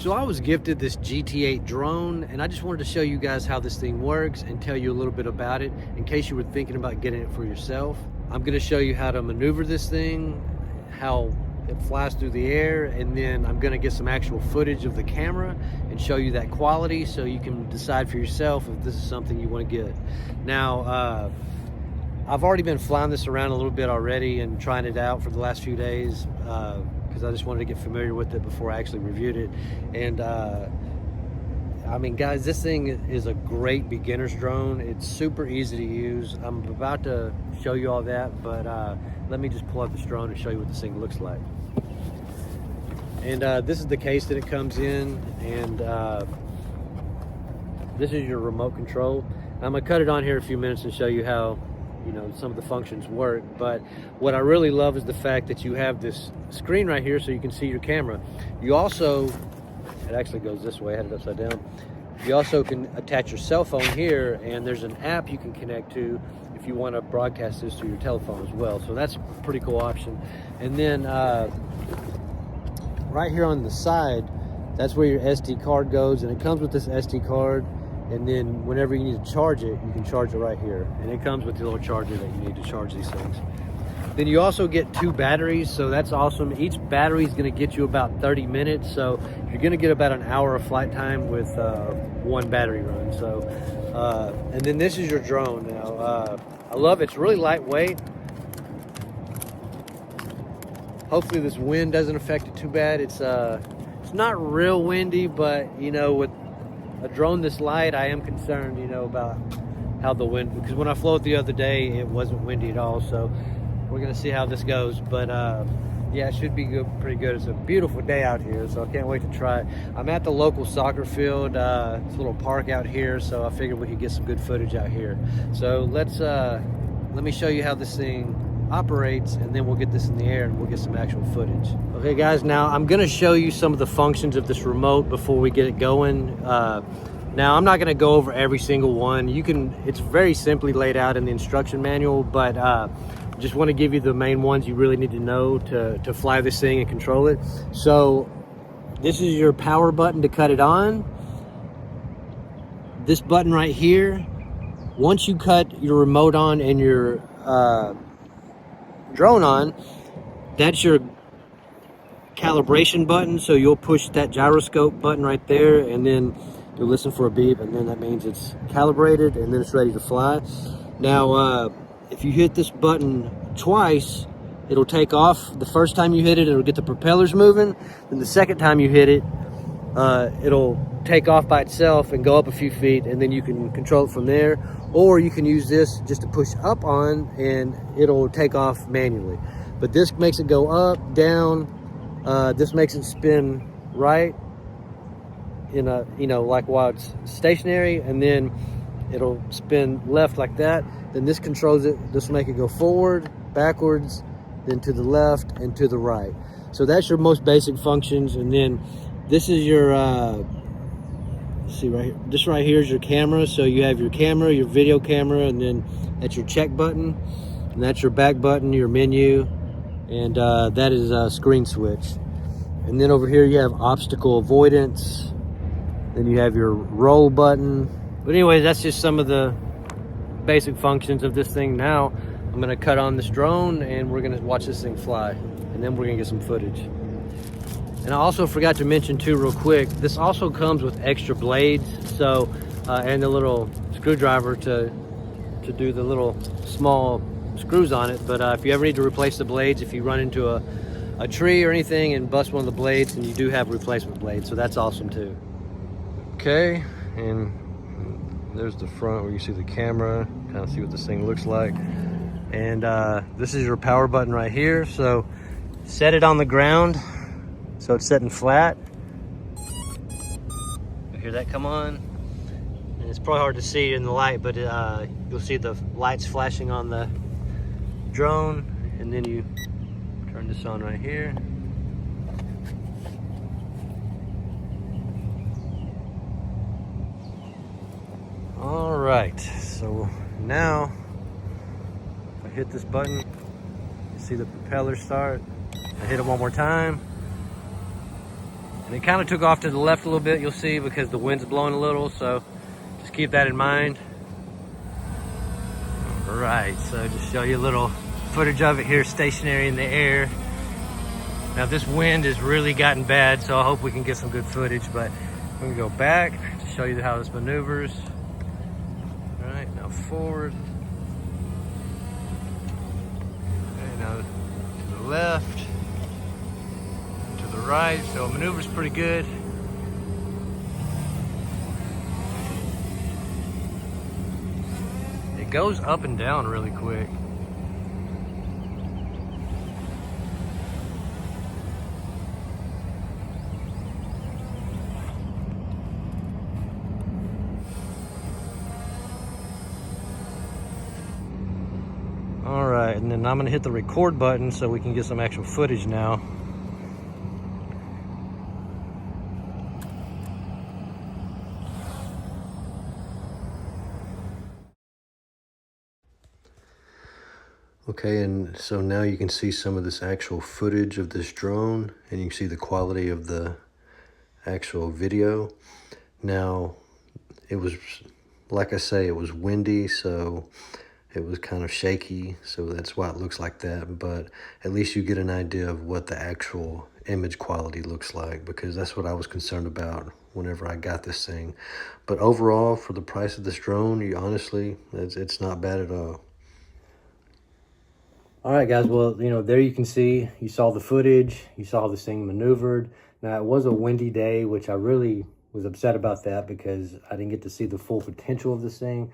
So I was gifted this GT8 drone, and I just wanted to show you guys how this thing works and tell you a little bit about it in case you were thinking about getting it for yourself. I'm going to show you how to maneuver this thing, how it flies through the air, and then I'm going to get some actual footage of the camera and show you that quality so you can decide for yourself if this is something you want to get. Now, I've already been flying this around a little bit already and trying it out for the last few days because I just wanted to get familiar with it before I actually reviewed it. And I mean, guys, this thing is a great beginner's drone. It's super easy to use. I'm about to show you all that, but let me just pull out this drone and show you what this thing looks like. And this is the case that it comes in, and this is your remote control. I'm gonna cut it on here in a few minutes and show you how, you know, some of the functions work. But what I really love is the fact that you have this screen right here so you can see your camera. You also, it actually goes this way, I had it upside down. You also can attach your cell phone here, and there's an app you can connect to if you want to broadcast this to your telephone as well. So that's a pretty cool option. And then right here on the side, that's where your SD card goes, and it comes with this SD card. And then whenever you need to charge it, you can charge it right here. And it comes with the little charger that you need to charge these things. Then you also get 2 batteries, so that's awesome. Each battery is gonna get you about 30 minutes. So you're gonna get about an hour of flight time with 1 battery run. So, and then this is your drone now. I love it, it's really lightweight. Hopefully this wind doesn't affect it too bad. It's not real windy, but you know, with a drone this light, I am concerned, you know, about how the wind, because when I flew it the other day, it wasn't windy at all. So we're gonna see how this goes. But yeah, it should be good, pretty good. It's a beautiful day out here, so I can't wait to try it. I'm at the local soccer field. It's a little park out here, so I figured we could get some good footage out here. So let me show you how this thing operates, and then we'll get this in the air and we'll get some actual footage. Okay guys, now I'm gonna show you some of the functions of this remote before we get it going. Now I'm not gonna go over every single one. It's very simply laid out in the instruction manual, but just want to give you the main ones you really need to know to fly this thing and control it. So this is your power button to cut it on. This button right here, once you cut your remote on and your drone on, that's your calibration button. So you'll push that gyroscope button right there, and then you'll listen for a beep, and then that means it's calibrated and then it's ready to fly. Now if you hit this button twice, it'll take off. The first time you hit it, it'll get the propellers moving. Then the second time you hit it, it'll take off by itself and go up a few feet, and then you can control it from there. Or you can use this just to push up on, and it'll take off manually. But this makes it go up, down. This makes it spin right in a, you know, like while it's stationary, and then it'll spin left like that. Then this controls it. This will make it go forward, backwards, then to the left and to the right. So that's your most basic functions. And then this is your see right here, this right here is your camera. So you have your camera, your video camera, and then that's your check button, and that's your back button, your menu, and that is a screen switch. And then over here you have obstacle avoidance, then you have your roll button. But anyways, that's just some of the basic functions of this thing. Now I'm gonna cut on this drone and we're gonna watch this thing fly, and then we're gonna get some footage. And I also forgot to mention too, real quick, this also comes with extra blades, so and the little screwdriver to do the little small screws on it. But if you ever need to replace the blades, if you run into a tree or anything and bust one of the blades, and you do have replacement blades, so that's awesome too. Okay, and there's the front where you see the camera, kind of see what this thing looks like. And this is your power button right here. So set it on the ground so it's sitting flat. You hear that come on? And it's probably hard to see in the light, but you'll see the lights flashing on the drone. And then you turn this on right here. All right, so now if I hit this button, you see the propeller start. I hit it one more time. And it kind of took off to the left a little bit, you'll see, because the wind's blowing a little, so just keep that in mind. All right, so just show you a little footage of it here stationary in the air. Now this wind has really gotten bad, so I hope we can get some good footage, but I'm gonna go back to show you how this maneuvers. All right, now forward. Okay, now to the left, to the right, so it maneuvers pretty good. It goes up and down really quick. All right, and then I'm gonna hit the record button so we can get some actual footage now. Okay, and so now you can see some of this actual footage of this drone, and you can see the quality of the actual video. Now, it was, like I say, it was windy, so it was kind of shaky, so that's why it looks like that, but at least you get an idea of what the actual image quality looks like, because that's what I was concerned about whenever I got this thing. But overall, for the price of this drone, honestly, it's not bad at all. All right, guys, well, you know, there you can see, you saw the footage, you saw this thing maneuvered. Now, it was a windy day, which I really was upset about that because I didn't get to see the full potential of this thing.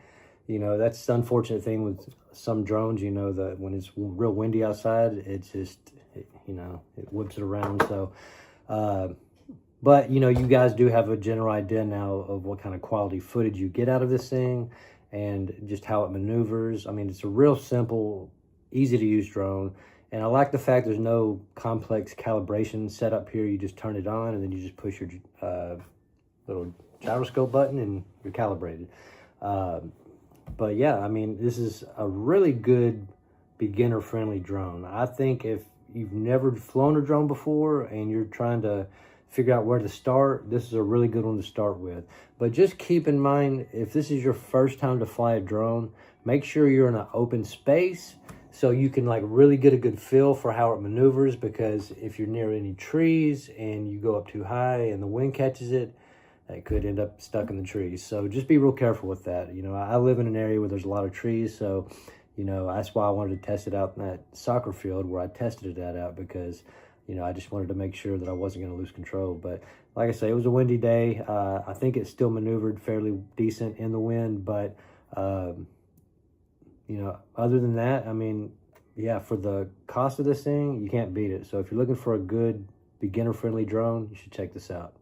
You know, that's the unfortunate thing with some drones, you know, that when it's real windy outside, it's just, you know, it whips it around. So, but, you know, you guys do have a general idea now of what kind of quality footage you get out of this thing and just how it maneuvers. I mean, it's a real simple, easy to use drone, and I like the fact there's no complex calibration set up here. You just turn it on and then you just push your little gyroscope button and you're calibrated. But yeah, I mean, this is a really good beginner friendly drone. I think if you've never flown a drone before and you're trying to figure out where to start, this is a really good one to start with. But just keep in mind, if this is your first time to fly a drone, make sure you're in an open space so you can like really get a good feel for how it maneuvers, because if you're near any trees and you go up too high and the wind catches it, it could end up stuck in the trees. So just be real careful with that. You know, I live in an area where there's a lot of trees, so, you know, that's why I wanted to test it out in that soccer field where I tested that out, because, you know, I just wanted to make sure that I wasn't going to lose control. But like I say, it was a windy day. I think it still maneuvered fairly decent in the wind, but you know, other than that, I mean, yeah, for the cost of this thing, you can't beat it. So if you're looking for a good beginner-friendly drone, you should check this out.